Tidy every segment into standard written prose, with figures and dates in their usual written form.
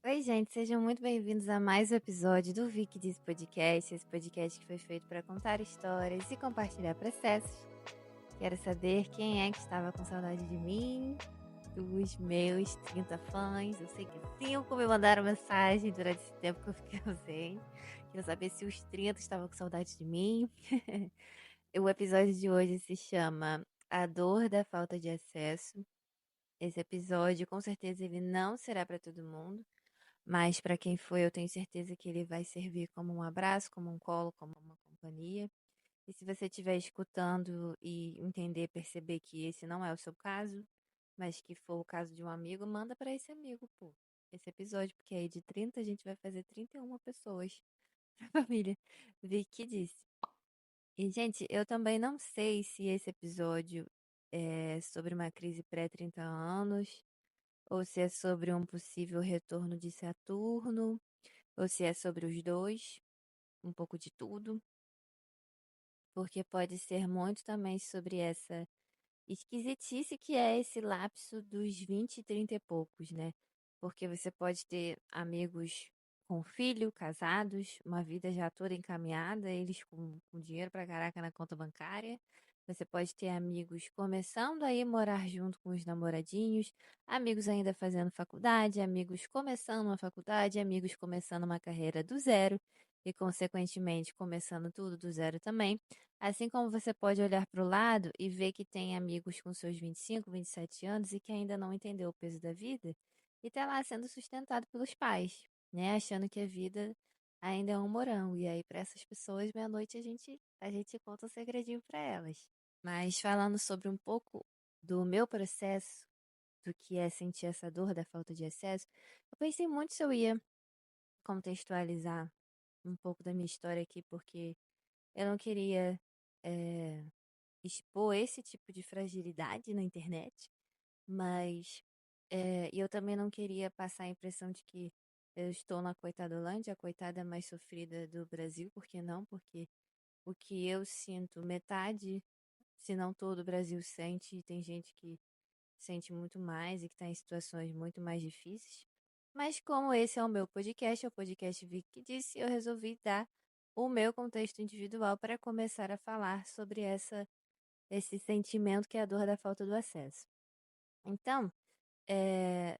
Oi, gente, sejam muito bem-vindos a mais um episódio do Vicky Diz Podcast, esse podcast que foi feito para contar histórias e compartilhar processos. Quero saber quem é que estava com saudade de mim, dos meus 30 fãs. Eu sei que 5 me mandaram mensagem durante esse tempo que eu fiquei ausente. Quero saber se os 30 estavam com saudade de mim. O episódio de hoje se chama A Dor da Falta de Acesso. Esse episódio, com certeza, ele não será para todo mundo. Mas para quem foi, eu tenho certeza que ele vai servir como um abraço, como um colo, como uma companhia. E se você estiver escutando e entender, perceber que esse não é o seu caso, mas que for o caso de um amigo, manda para esse amigo, pô, esse episódio, porque aí de 30 a gente vai fazer 31 pessoas pra família. Vicky disse. E, gente, eu também não sei se esse episódio é sobre uma crise pré-30 anos, ou se é sobre um possível retorno de Saturno, ou se é sobre os dois, um pouco de tudo, porque pode ser muito também sobre essa esquisitice que é esse lapso dos 20, 30 e poucos, né? Porque você pode ter amigos com filho, casados, uma vida já toda encaminhada, eles com dinheiro pra caraca na conta bancária. Você pode ter amigos começando a ir morar junto com os namoradinhos, amigos ainda fazendo faculdade, amigos começando uma faculdade, amigos começando uma carreira do zero e, consequentemente, começando tudo do zero também. Assim como você pode olhar para o lado e ver que tem amigos com seus 25, 27 anos e que ainda não entendeu o peso da vida e está lá sendo sustentado pelos pais, né? Achando que a vida ainda é um morango. E aí, para essas pessoas, meia-noite a gente conta um segredinho para elas. Mas falando sobre um pouco do meu processo, do que é sentir essa dor da falta de acesso, eu pensei muito se eu ia contextualizar um pouco da minha história aqui, porque eu não queria eh, expor esse tipo de fragilidade na internet, mas e eu também não queria passar a impressão de que eu estou na Coitadolândia, a coitada mais sofrida do Brasil, por que não? Porque o que eu sinto, metade, se não todo o Brasil sente, e tem gente que sente muito mais e que está em situações muito mais difíceis. Mas como esse é o meu podcast, é o podcast Vic que disse, eu resolvi dar o meu contexto individual para começar a falar sobre esse sentimento que é a dor da falta do acesso. Então,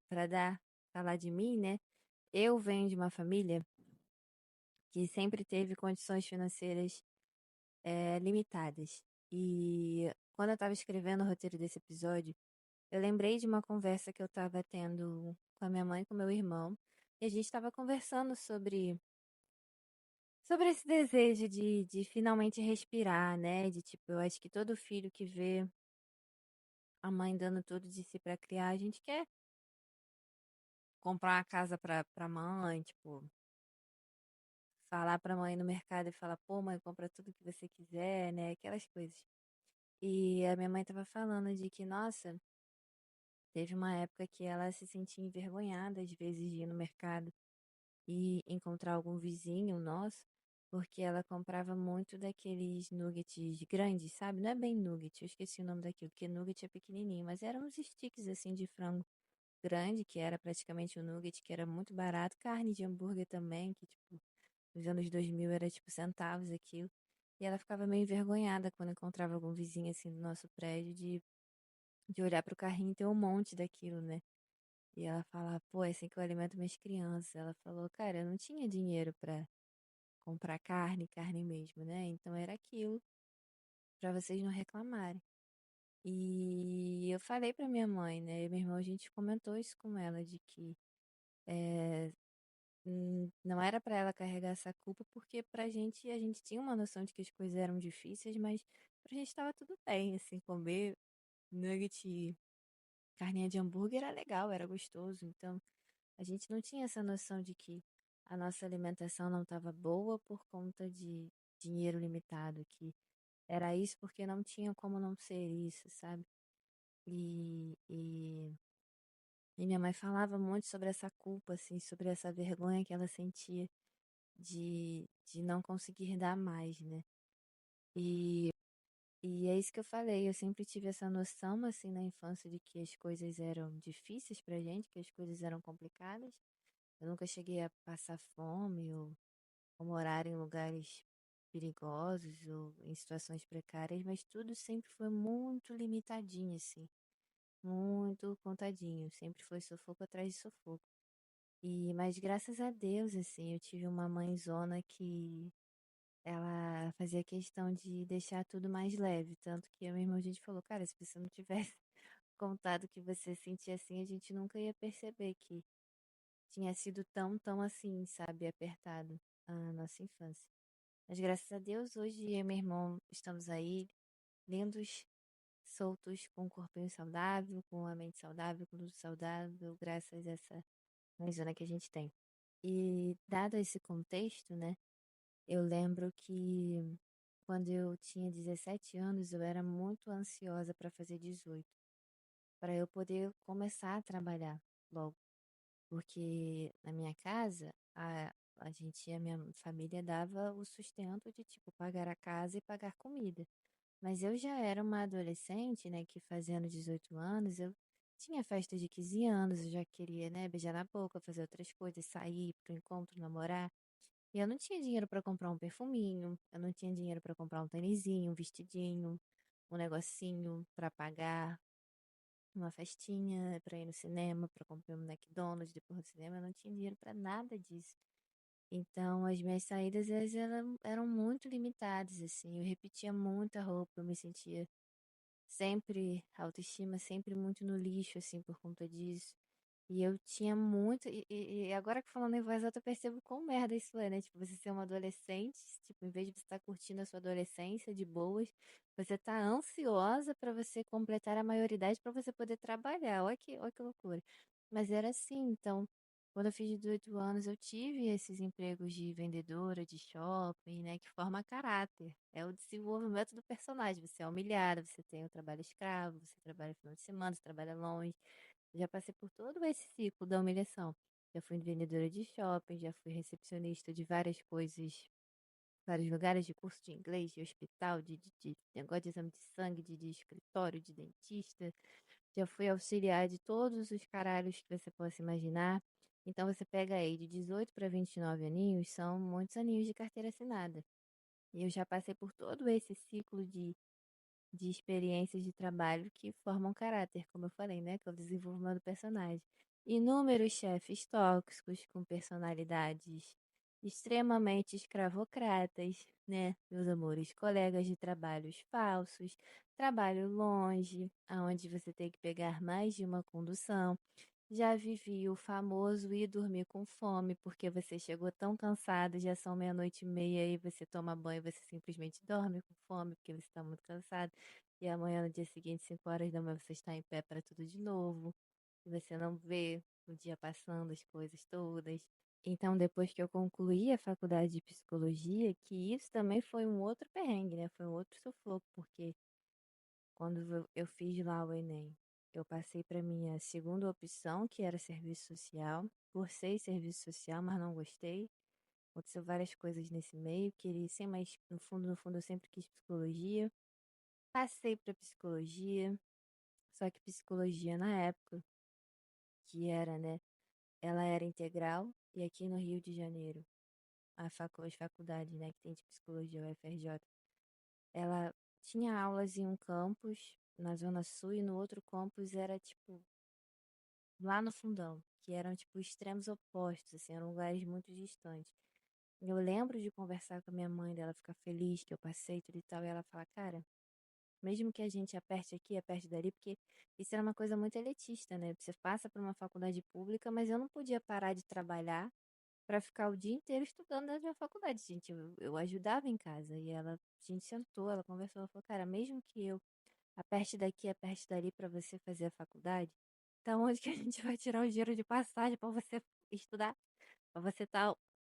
para falar de mim, né? Eu venho de uma família que sempre teve condições financeiras limitadas. E quando eu estava escrevendo o roteiro desse episódio, eu lembrei de uma conversa que eu estava tendo com a minha mãe e com meu irmão. E a gente estava conversando sobre esse desejo de finalmente respirar, né? De tipo, eu acho que todo filho que vê a mãe dando tudo de si para criar, a gente quer comprar uma casa pra mãe, tipo, falar pra mãe no mercado e falar, pô, mãe, compra tudo que você quiser, né? Aquelas coisas. E a minha mãe tava falando de que, nossa, teve uma época que ela se sentia envergonhada, às vezes, de ir no mercado e encontrar algum vizinho nosso, porque ela comprava muito daqueles nuggets grandes, sabe? Não é bem nugget, eu esqueci o nome daquilo, porque nugget é pequenininho, mas eram uns sticks, assim, de frango grande, que era praticamente um nugget, que era muito barato, carne de hambúrguer também, que, tipo, nos anos 2000 era, tipo, centavos aquilo. E ela ficava meio envergonhada quando encontrava algum vizinho, assim, do nosso prédio, de olhar pro carrinho e ter um monte daquilo, né? E ela falava, pô, é assim que eu alimento minhas crianças. Ela falou, cara, eu não tinha dinheiro pra comprar carne, carne mesmo, né? Então era aquilo, pra vocês não reclamarem. E eu falei pra minha mãe, né? E meu irmão, a gente comentou isso com ela, de que eh, não era pra ela carregar essa culpa, porque pra gente, a gente tinha uma noção de que as coisas eram difíceis, mas pra gente tava tudo bem, assim, comer nugget e carninha de hambúrguer era legal, era gostoso. Então, a gente não tinha essa noção de que a nossa alimentação não estava boa por conta de dinheiro limitado, que era isso porque não tinha como não ser isso, sabe? E, e, e minha mãe falava muito sobre essa culpa, assim, sobre essa vergonha que ela sentia de não conseguir dar mais, né? E, e é isso que eu falei, eu sempre tive essa noção, assim, na infância de que as coisas eram difíceis pra gente, que as coisas eram complicadas. Eu nunca cheguei a passar fome ou morar em lugares perigosos ou em situações precárias, mas tudo sempre foi muito limitadinho, assim, muito contadinho. Sempre foi sufoco atrás de sufoco. Mas graças a Deus, assim, eu tive uma mãezona que ela fazia questão de deixar tudo mais leve. Tanto que a minha irmã, a gente falou, cara, se você não tivesse contado que você sentia assim, a gente nunca ia perceber que tinha sido tão assim, sabe, apertado a nossa infância. Mas graças a Deus, hoje eu e meu irmão estamos aí, lindos, soltos, com um corpinho saudável, com uma mente saudável, com tudo saudável, graças a essa zona que a gente tem. E dado esse contexto, né, eu lembro que quando eu tinha 17 anos, eu era muito ansiosa para fazer 18, para eu poder começar a trabalhar logo. Porque na minha casa, a minha família dava o sustento de, tipo, pagar a casa e pagar comida. Mas eu já era uma adolescente, né, que fazendo 18 anos, eu tinha festa de 15 anos, eu já queria, né, beijar na boca, fazer outras coisas, sair pro encontro, namorar. E eu não tinha dinheiro para comprar um perfuminho, eu não tinha dinheiro para comprar um tênisinho, um vestidinho, um negocinho para pagar uma festinha, para ir no cinema, para comprar um McDonald's depois do cinema, eu não tinha dinheiro para nada disso. Então, as minhas saídas eram muito limitadas, assim. Eu repetia muita roupa, eu me sentia sempre, a autoestima sempre muito no lixo, assim, por conta disso. E eu tinha muito. E agora que falando em voz alta, eu percebo quão merda isso é, né? Tipo, você ser uma adolescente, tipo, em vez de você estar curtindo a sua adolescência de boas, você tá ansiosa para você completar a maioridade para você poder trabalhar. Olha que loucura. Mas era assim, então. Quando eu fiz 18 anos, eu tive esses empregos de vendedora, de shopping, né, que forma caráter. É o desenvolvimento do personagem. Você é humilhada, você tem o trabalho escravo, você trabalha no final de semana, você trabalha longe. Já passei por todo esse ciclo da humilhação. Já fui vendedora de shopping, já fui recepcionista de várias coisas, vários lugares de curso de inglês, de hospital, de negócio de exame de sangue, de escritório, de dentista. Já fui auxiliar de todos os caralhos que você possa imaginar. Então você pega aí de 18 para 29 aninhos, são muitos aninhos de carteira assinada. E eu já passei por todo esse ciclo de experiências de trabalho que formam caráter, como eu falei, né? Que é o desenvolvimento do personagem. Inúmeros chefes tóxicos com personalidades extremamente escravocratas, né? Meus amores, colegas de trabalhos falsos, trabalho longe, aonde você tem que pegar mais de uma condução. Já vivi o famoso ir dormir com fome, porque você chegou tão cansado, já são meia-noite e meia e você toma banho, você simplesmente dorme com fome, porque você está muito cansado. E amanhã, no dia seguinte, 5 horas da manhã, você está em pé para tudo de novo. E você não vê o dia passando, as coisas todas. Então, depois que eu concluí a faculdade de psicologia, que isso também foi um outro perrengue, né? Foi um outro sufoco, porque quando eu fiz lá o Enem, eu passei para minha segunda opção, que era serviço social. Cursei serviço social, mas não gostei. Aconteceu várias coisas nesse meio, queria ser, mas no fundo, eu sempre quis psicologia. Passei para psicologia, só que psicologia na época, que era, né, ela era integral, e aqui no Rio de Janeiro, as faculdades, né, que tem de psicologia, o UFRJ, ela tinha aulas em um campus, na Zona Sul, e no outro campus era, tipo, lá no fundão, que eram, tipo, extremos opostos, assim, eram lugares muito distantes. Eu lembro de conversar com a minha mãe, dela ficar feliz que eu passei tudo e tal, e ela falar, cara, mesmo que a gente aperte aqui, aperte dali, porque isso era uma coisa muito elitista, né? Você passa por uma faculdade pública, mas eu não podia parar de trabalhar para ficar o dia inteiro estudando na minha faculdade, gente. Eu ajudava em casa e a gente sentou, ela conversou, ela falou, cara, mesmo que eu aperte daqui, aperte dali para você fazer a faculdade, da onde que a gente vai tirar o dinheiro de passagem para você estudar? Para você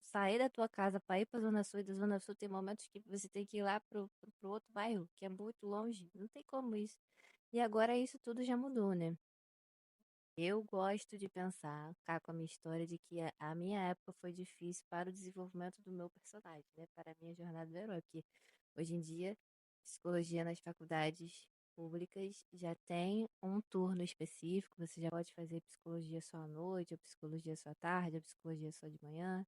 sair da tua casa para ir para a Zona Sul, e da Zona Sul tem momentos que você tem que ir lá pro outro bairro, que é muito longe. Não tem como isso. E agora isso tudo já mudou, né? Eu gosto de pensar, cá com a minha história, de que a minha época foi difícil para o desenvolvimento do meu personagem, né? Para a minha jornada do herói. Porque hoje em dia, psicologia nas faculdades públicas já tem um turno específico, você já pode fazer psicologia só à noite, ou psicologia só à tarde, ou psicologia só de manhã.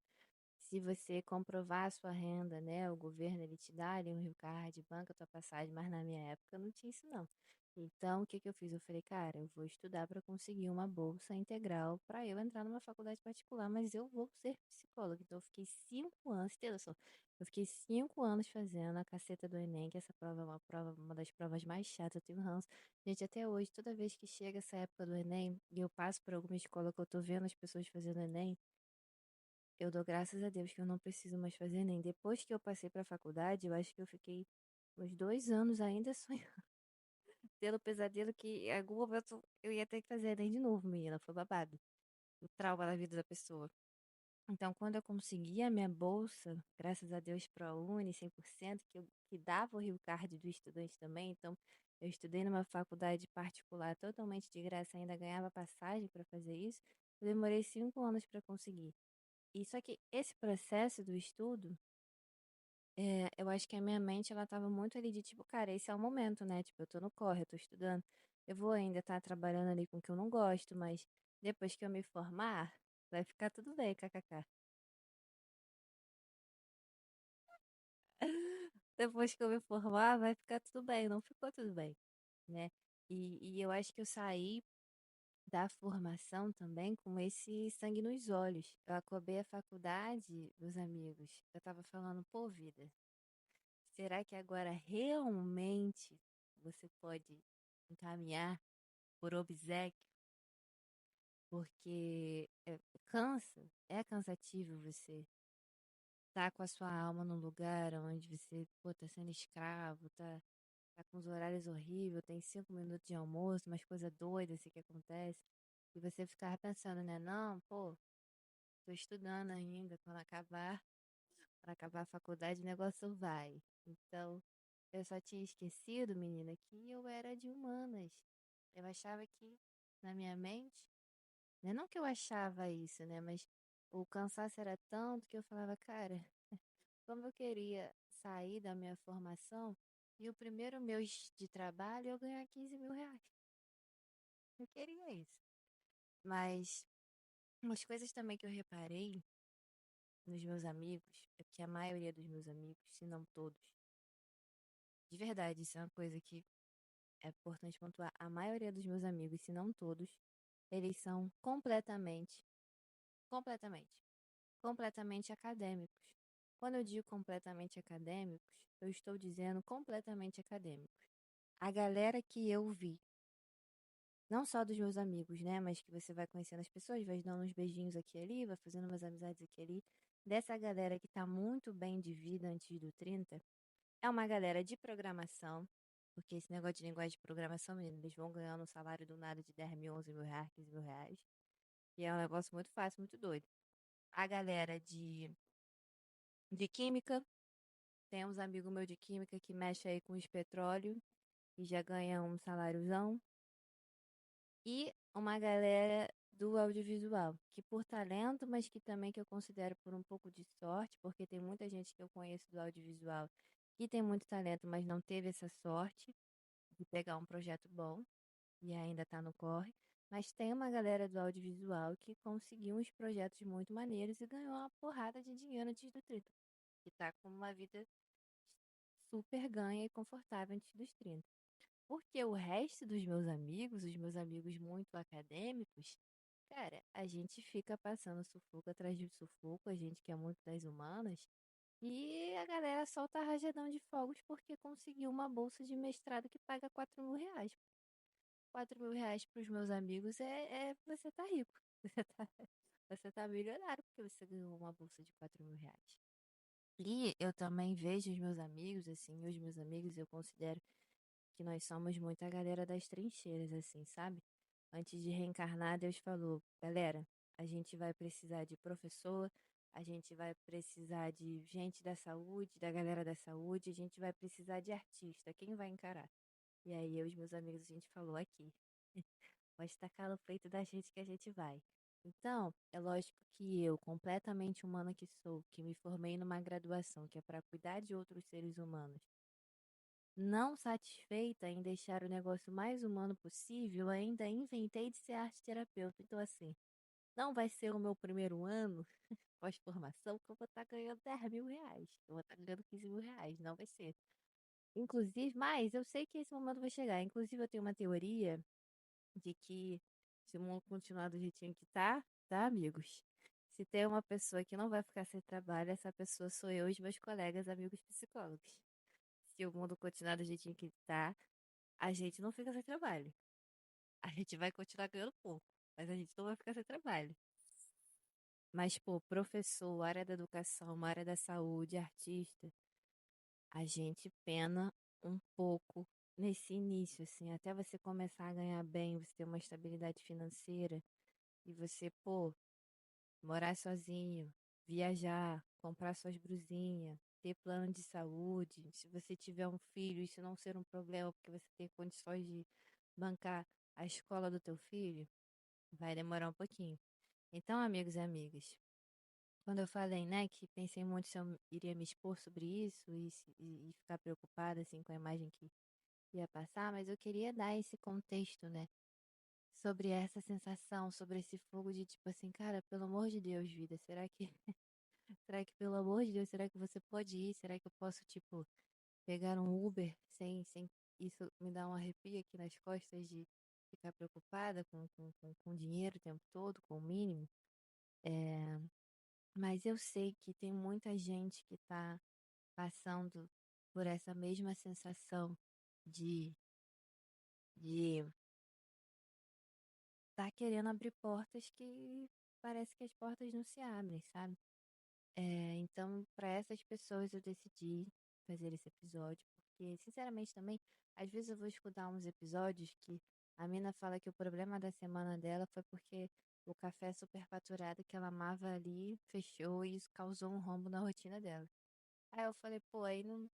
Se você comprovar a sua renda, né, o governo ele te dá ali um Rio Card, banca a tua passagem, mas na minha época não tinha isso não. Então, o que que eu fiz? Eu falei, cara, eu vou estudar para conseguir uma bolsa integral para eu entrar numa faculdade particular, mas eu vou ser psicóloga. Então, eu fiquei 5 anos, você tem noção? Eu fiquei 5 anos fazendo a caceta do Enem, que essa prova é uma prova, uma das provas mais chatas, eu tenho ranço. Gente, até hoje, toda vez que chega essa época do Enem e eu passo por alguma escola que eu tô vendo as pessoas fazendo Enem, eu dou graças a Deus que eu não preciso mais fazer Enem. Depois que eu passei para a faculdade, eu acho que eu fiquei uns 2 anos ainda sonhando, tendo pesadelo que em algum momento eu ia ter que fazer Enem de novo, menina. Foi babado. O trauma da vida da pessoa. Então, quando eu consegui a minha bolsa, graças a Deus, ProUni 100%, que dava o Rio Card do estudante também, então eu estudei numa faculdade particular totalmente de graça, ainda ganhava passagem para fazer isso. Eu demorei 5 anos para conseguir. E só que esse processo do estudo, eu acho que a minha mente ela tava muito ali de tipo, cara, esse é o momento, né? Tipo, eu tô no corre, eu tô estudando. Eu vou ainda estar trabalhando ali com o que eu não gosto, mas depois que eu me formar, vai ficar tudo bem, kkk. Depois que eu me formar, vai ficar tudo bem. Não ficou tudo bem, né? E eu acho que eu saí da formação também com esse sangue nos olhos. Eu acabei a faculdade, meus amigos. Eu tava falando, pô, vida. Será que agora realmente você pode encaminhar por obséquio? Porque cansa, é cansativo você tá com a sua alma num lugar onde você, pô, tá sendo escravo, tá com os horários horríveis, tem 5 minutos de almoço, umas coisas doidas assim que acontece. E você ficava pensando, né? Não, pô, tô estudando ainda, quando acabar a faculdade, o negócio vai. Então, eu só tinha esquecido, menina, que eu era de humanas. Eu achava que, na minha mente, né? Não que eu achava isso, né? Mas o cansaço era tanto que eu falava, cara, como eu queria sair da minha formação e o primeiro mês de trabalho eu ganhar 15 mil reais. Eu queria isso. Mas umas coisas também que eu reparei nos meus amigos, é que a maioria dos meus amigos, se não todos, de verdade, isso é uma coisa que é importante pontuar. A maioria dos meus amigos, se não todos, eles são completamente, completamente acadêmicos. Quando eu digo completamente acadêmicos, eu estou dizendo completamente acadêmicos. A galera que eu vi, não só dos meus amigos, né, mas que você vai conhecendo as pessoas, vai dando uns beijinhos aqui e ali, vai fazendo umas amizades aqui e ali, dessa galera que tá muito bem de vida antes do 30, é uma galera de programação, porque esse negócio de linguagem de programação, menino, eles vão ganhando um salário do nada de 10 mil, 11 mil reais, 15 mil reais. E é um negócio muito fácil, muito doido. A galera de química, tem uns amigos meus de química que mexe aí com os petróleo e já ganha um saláriozão. E uma galera do audiovisual, que por talento, mas que também que eu considero por um pouco de sorte, porque tem muita gente que eu conheço do audiovisual que tem muito talento, mas não teve essa sorte de pegar um projeto bom e ainda tá no corre. Mas tem uma galera do audiovisual que conseguiu uns projetos muito maneiros e ganhou uma porrada de dinheiro antes do 30. Que tá com uma vida super ganha e confortável antes dos 30. Porque o resto dos meus amigos, os meus amigos muito acadêmicos, cara, a gente fica passando sufoco atrás de sufoco, a gente que é muito das humanas, e a galera solta rajadão de fogos porque conseguiu uma bolsa de mestrado que paga 4 mil reais. 4 mil reais para os meus amigos você tá rico. Você tá milionário porque você ganhou uma bolsa de 4 mil reais. E eu também vejo os meus amigos, assim, os meus amigos eu considero que nós somos muito a galera das trincheiras, assim, sabe? Antes de reencarnar, Deus falou: galera, a gente vai precisar de professor, a gente vai precisar de gente da saúde, da galera da saúde, a gente vai precisar de artista. Quem vai encarar? E aí, eu e os meus amigos, a gente falou aqui. Pode tacar no peito da gente que a gente vai. Então, é lógico que eu, completamente humana que sou, que me formei numa graduação que é para cuidar de outros seres humanos, Não satisfeita em deixar o negócio mais humano possível, ainda inventei de ser arte terapeuta. Então, assim, não vai ser o meu primeiro ano pós-formação que eu vou estar ganhando 10 mil reais. Eu vou estar ganhando 15 mil reais. Não vai ser. Inclusive, mas eu sei que esse momento vai chegar. Inclusive, eu tenho uma teoria de que se o mundo continuar do jeitinho que tá, amigos? Se tem uma pessoa que não vai ficar sem trabalho, essa pessoa sou eu e os meus colegas, amigos psicólogos. Se o mundo continuar do jeitinho que tá, a gente não fica sem trabalho. A gente vai continuar ganhando pouco, mas a gente não vai ficar sem trabalho. Mas, pô, professor, área da educação, área da saúde, artista, a gente pena um pouco nesse início, assim, até você começar a ganhar bem, você ter uma estabilidade financeira e você, pô, morar sozinho, viajar, comprar suas brusinhas, ter plano de saúde. Se você tiver um filho, isso não ser um problema, porque você tem condições de bancar a escola do teu filho, vai demorar um pouquinho. Então, amigos e amigas, quando eu falei, né, que pensei muito se eu iria me expor sobre isso e ficar preocupada, assim, com a imagem que ia passar, mas eu queria dar esse contexto, né, sobre essa sensação, sobre esse fogo de tipo assim, cara, pelo amor de Deus, vida, será que pelo amor de Deus, será que você pode ir? Será que eu posso, tipo, pegar um Uber sem isso me dar um arrepio aqui nas costas de ficar preocupada com dinheiro o tempo todo, com o mínimo? É, mas eu sei que tem muita gente que tá passando por essa mesma sensação de de tá querendo abrir portas que parece que as portas não se abrem, sabe? Então, para essas pessoas eu decidi fazer esse episódio, porque, sinceramente, também, às vezes eu vou escutar uns episódios que a mina fala que o problema da semana dela foi porque o café superfaturado que ela amava ali fechou e isso causou um rombo na rotina dela. Aí eu falei, pô, aí não,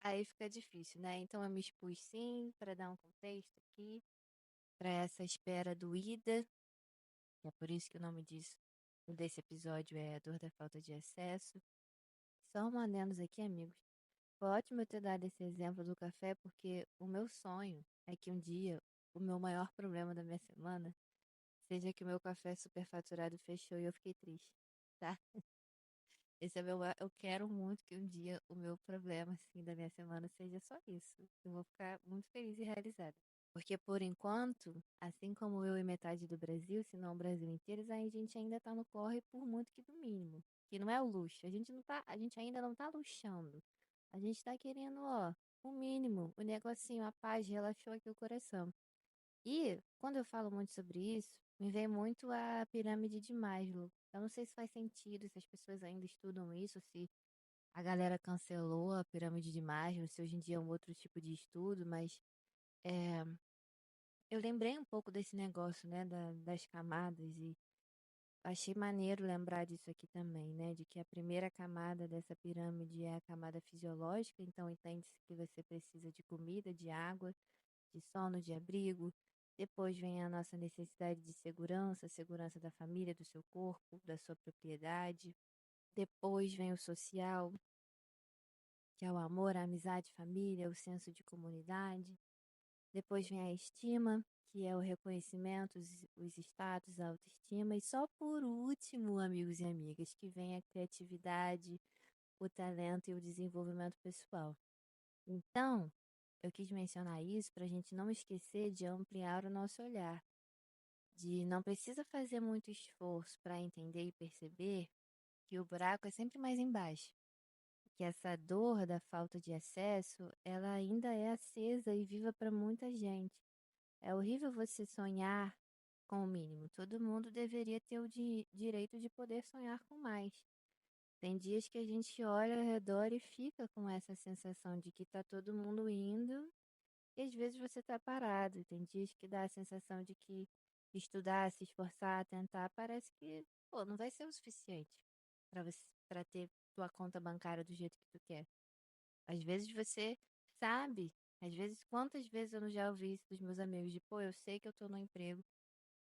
aí fica difícil, né? Então eu me expus sim, para dar um contexto aqui, para essa espera doída, que é por isso que o nome disso, desse episódio é a dor da falta de acesso. Só um adendo aqui, amigos. Foi ótimo eu ter dado esse exemplo do café, porque o meu sonho é que um dia o meu maior problema da minha semana seja que o meu café superfaturado fechou e eu fiquei triste, tá? Esse é eu quero muito que um dia o meu problema assim da minha semana seja só isso. Eu vou ficar muito feliz e realizada. Porque por enquanto, assim como eu e metade do Brasil, se não o Brasil inteiro, a gente ainda tá no corre por muito que do mínimo, que não é o luxo. A gente ainda não tá luxando. A gente tá querendo, ó, o mínimo, o negocinho, a paz, relaxou aqui o coração. E quando eu falo muito sobre isso, me vem muito a pirâmide de Maslow. Eu não sei se faz sentido, se as pessoas ainda estudam isso, se a galera cancelou a pirâmide de Maslow, se hoje em dia é um outro tipo de estudo, mas é, eu lembrei um pouco desse negócio, né, das camadas e achei maneiro lembrar disso aqui também, né, de que a primeira camada dessa pirâmide é a camada fisiológica, então entende-se que você precisa de comida, de água, de sono, de abrigo. Depois vem a nossa necessidade de segurança, segurança da família, do seu corpo, da sua propriedade. Depois vem o social, que é o amor, a amizade, família, o senso de comunidade. Depois vem a estima, que é o reconhecimento, os status, a autoestima. E só por último, amigos e amigas, que vem a criatividade, o talento e o desenvolvimento pessoal. Então, eu quis mencionar isso para a gente não esquecer de ampliar o nosso olhar, de não precisa fazer muito esforço para entender e perceber que o buraco é sempre mais embaixo, que essa dor da falta de acesso, ela ainda é acesa e viva para muita gente. É horrível você sonhar com o mínimo. Todo mundo deveria ter o direito de poder sonhar com mais. Tem dias que a gente olha ao redor e fica com essa sensação de que tá todo mundo indo e às vezes você tá parado. Tem dias que dá a sensação de que estudar, se esforçar, tentar, parece que, pô, não vai ser o suficiente para você para ter tua conta bancária do jeito que tu quer. Às vezes você sabe, às vezes, quantas vezes eu não já ouvi isso dos meus amigos, de pô, eu sei que eu tô no emprego,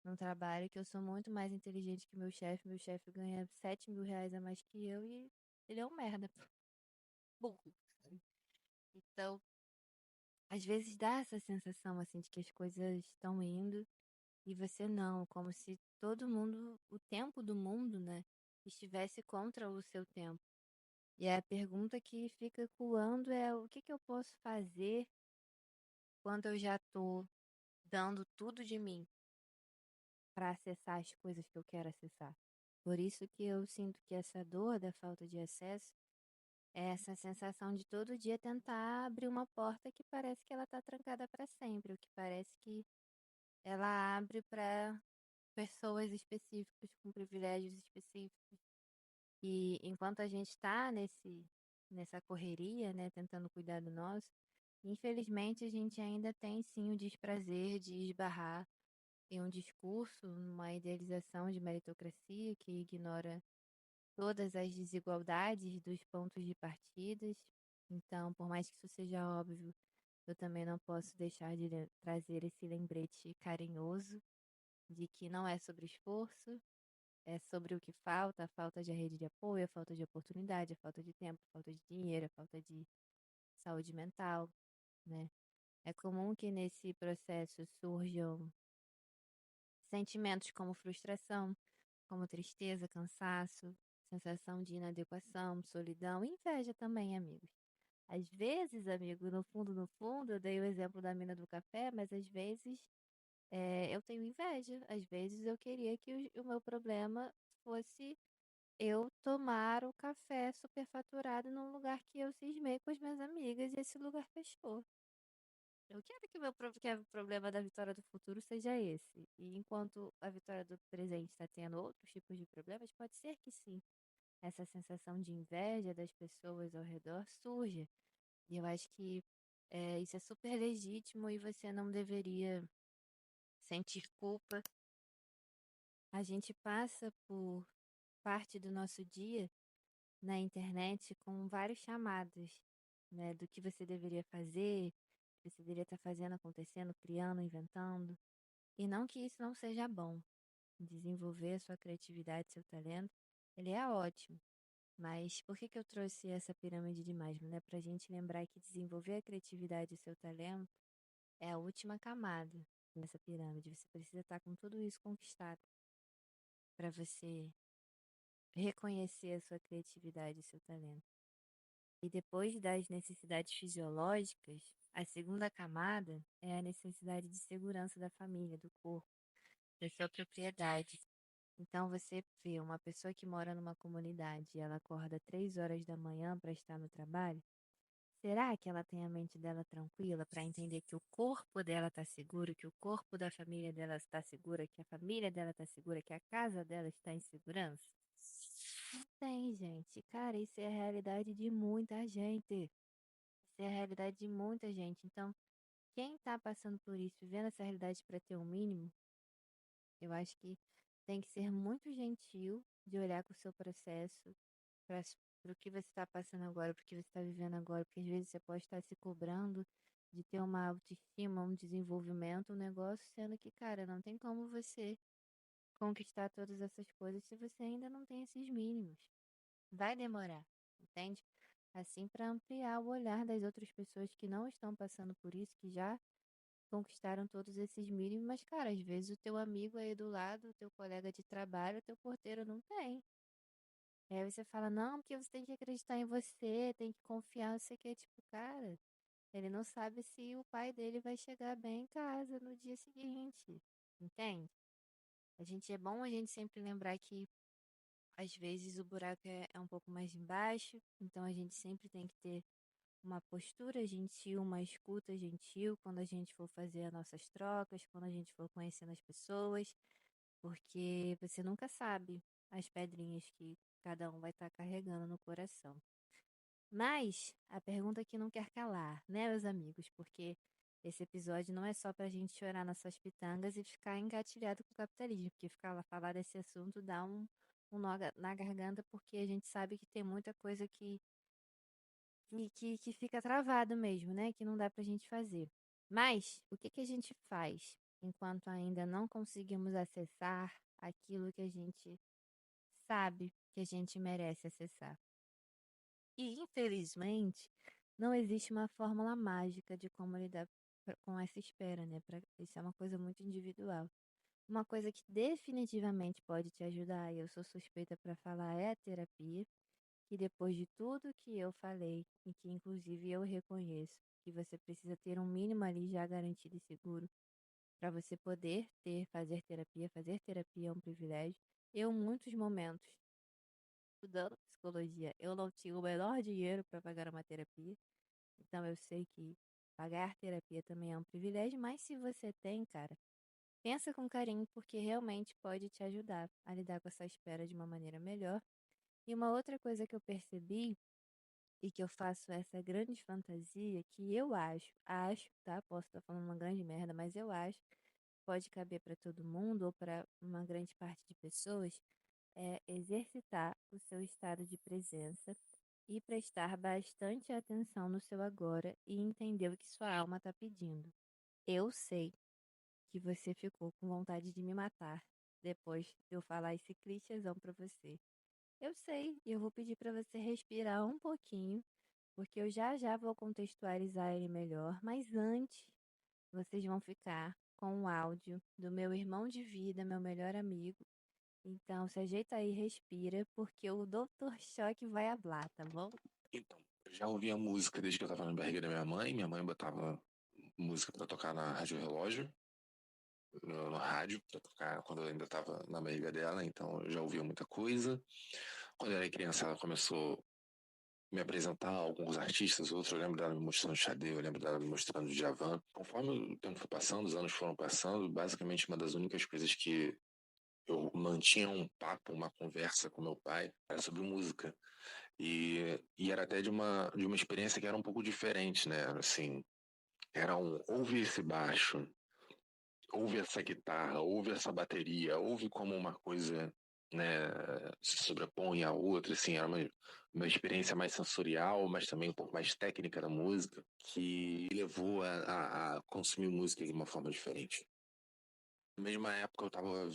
num trabalho, que eu sou muito mais inteligente que meu chefe ganha 7 mil reais a mais que eu e ele é um merda, burro. Então, Às vezes dá essa sensação, assim, de que as coisas estão indo e você não, como se todo mundo, o tempo do mundo, né, estivesse contra o seu tempo. E a pergunta que fica ecoando é: o que que eu posso fazer quando eu já tô dando tudo de mim para acessar as coisas que eu quero acessar? Por isso que eu sinto que essa dor da falta de acesso é essa sensação de todo dia tentar abrir uma porta que parece que ela está trancada para sempre, o que parece que ela abre para pessoas específicas com privilégios específicos. E enquanto a gente está nessa correria, né, tentando cuidar do nosso, infelizmente a gente ainda tem sim o desprazer de esbarrar em um discurso, numa idealização de meritocracia que ignora todas as desigualdades dos pontos de partidas. Então, por mais que isso seja óbvio, eu também não posso deixar de trazer esse lembrete carinhoso de que não é sobre esforço, é sobre o que falta, a falta de rede de apoio, a falta de oportunidade, a falta de tempo, a falta de dinheiro, a falta de saúde mental, né? É comum que nesse processo surjam sentimentos como frustração, como tristeza, cansaço, sensação de inadequação, solidão e inveja também, amigos. Às vezes, amigo, no fundo, eu dei o exemplo da mina do café, mas às vezes eu tenho inveja. Às vezes eu queria que o meu problema fosse eu tomar o café superfaturado num lugar que eu cismei com as minhas amigas e esse lugar fechou. Eu quero que que o problema da vitória do futuro seja esse. E enquanto a vitória do presente está tendo outros tipos de problemas, pode ser que sim, essa sensação de inveja das pessoas ao redor surja. E eu acho que isso é super legítimo e você não deveria sentir culpa. A gente passa por parte do nosso dia na internet com vários chamados, né, do que você deveria fazer, que você deveria estar fazendo, acontecendo, criando, inventando. E não que isso não seja bom. Desenvolver a sua criatividade, seu talento, ele é ótimo. Mas por que que eu trouxe essa pirâmide de Maslow, né? Para a gente lembrar que desenvolver a criatividade e o seu talento é a última camada nessa pirâmide. Você precisa estar com tudo isso conquistado para você reconhecer a sua criatividade e seu talento. E depois das necessidades fisiológicas, a segunda camada é a necessidade de segurança da família, do corpo, da sua propriedade. Então você vê uma pessoa que mora numa comunidade e ela acorda 3 horas da manhã para estar no trabalho. Será que ela tem a mente dela tranquila para entender que o corpo dela está seguro, que o corpo da família dela está segura, que a família dela está segura, que a casa dela está em segurança? Não tem, gente. Cara, isso é a realidade de muita gente. Isso é a realidade de muita gente. Então, quem está passando por isso, vivendo essa realidade para ter um mínimo, eu acho que tem que ser muito gentil de olhar com o seu processo para o que você está passando agora, para o que você está vivendo agora, porque às vezes você pode estar se cobrando de ter uma autoestima, um desenvolvimento, um negócio, sendo que, cara, não tem como você conquistar todas essas coisas se você ainda não tem esses mínimos. Vai demorar, entende? Assim, para ampliar o olhar das outras pessoas que não estão passando por isso, que já conquistaram todos esses mínimos, mas, cara, às vezes o teu amigo aí do lado, o teu colega de trabalho, o teu porteiro não tem. Aí você fala, não, porque você tem que acreditar em você, tem que confiar, não sei o que, tipo, cara, ele não sabe se o pai dele vai chegar bem em casa no dia seguinte, entende? É bom a gente sempre lembrar que às vezes o buraco é um pouco mais embaixo, então a gente sempre tem que ter uma postura gentil, uma escuta gentil quando a gente for fazer as nossas trocas, quando a gente for conhecendo as pessoas, porque você nunca sabe as pedrinhas que cada um vai estar carregando no coração. Mas a pergunta que não quer calar, né, meus amigos? Porque esse episódio não é só pra gente chorar nas suas pitangas e ficar engatilhado com o capitalismo, porque ficar lá falar desse assunto dá um nó na garganta, porque a gente sabe que tem muita coisa que fica travado mesmo, né? Que não dá pra gente fazer. Mas o que que a gente faz enquanto ainda não conseguimos acessar aquilo que a gente sabe que a gente merece acessar? E infelizmente, não existe uma fórmula mágica de como lidar com essa espera, né? Isso é uma coisa muito individual. Uma coisa que definitivamente pode te ajudar, e eu sou suspeita para falar, é a terapia, que depois de tudo que eu falei, e que inclusive eu reconheço que você precisa ter um mínimo ali já garantido e seguro para você poder fazer terapia é um privilégio. Eu, muitos momentos, estudando psicologia, eu não tinha o menor dinheiro para pagar uma terapia, então eu sei que pagar terapia também é um privilégio, mas se você tem, cara, pensa com carinho, porque realmente pode te ajudar a lidar com essa espera de uma maneira melhor. E uma outra coisa que eu percebi e que eu faço essa grande fantasia, que eu acho, tá? Posso estar falando uma grande merda, mas eu acho que pode caber para todo mundo ou para uma grande parte de pessoas, é exercitar o seu estado de presença e prestar bastante atenção no seu agora e entender o que sua alma está pedindo. Eu sei que você ficou com vontade de me matar depois de eu falar esse clichêzão pra você. Eu sei, e eu vou pedir pra você respirar um pouquinho, porque eu já já vou contextualizar ele melhor, mas antes vocês vão ficar com o áudio do meu irmão de vida, meu melhor amigo. Então, se ajeita aí, respira, porque o Dr. Choque vai hablar, tá bom? Então, eu já ouvia música desde que eu tava na barriga da minha mãe. Minha mãe botava música pra tocar na Rádio Relógio, no rádio, pra tocar quando eu ainda tava na barriga dela, então eu já ouvia muita coisa. Quando eu era criança, ela começou a me apresentar a alguns artistas, outros eu lembro dela me mostrando Xadê, eu lembro dela me mostrando Djavan. Conforme o tempo foi passando, os anos foram passando, basicamente uma das únicas coisas que eu mantinha um papo, uma conversa com meu pai, era sobre música. E era até de uma experiência que era um pouco diferente, né? Assim, ouve esse baixo, ouve essa guitarra, ouve essa bateria, ouve como uma coisa, né, se sobrepõe à outra, assim, era uma experiência mais sensorial, mas também um pouco mais técnica da música, que levou a consumir música de uma forma diferente. Na mesma época eu tava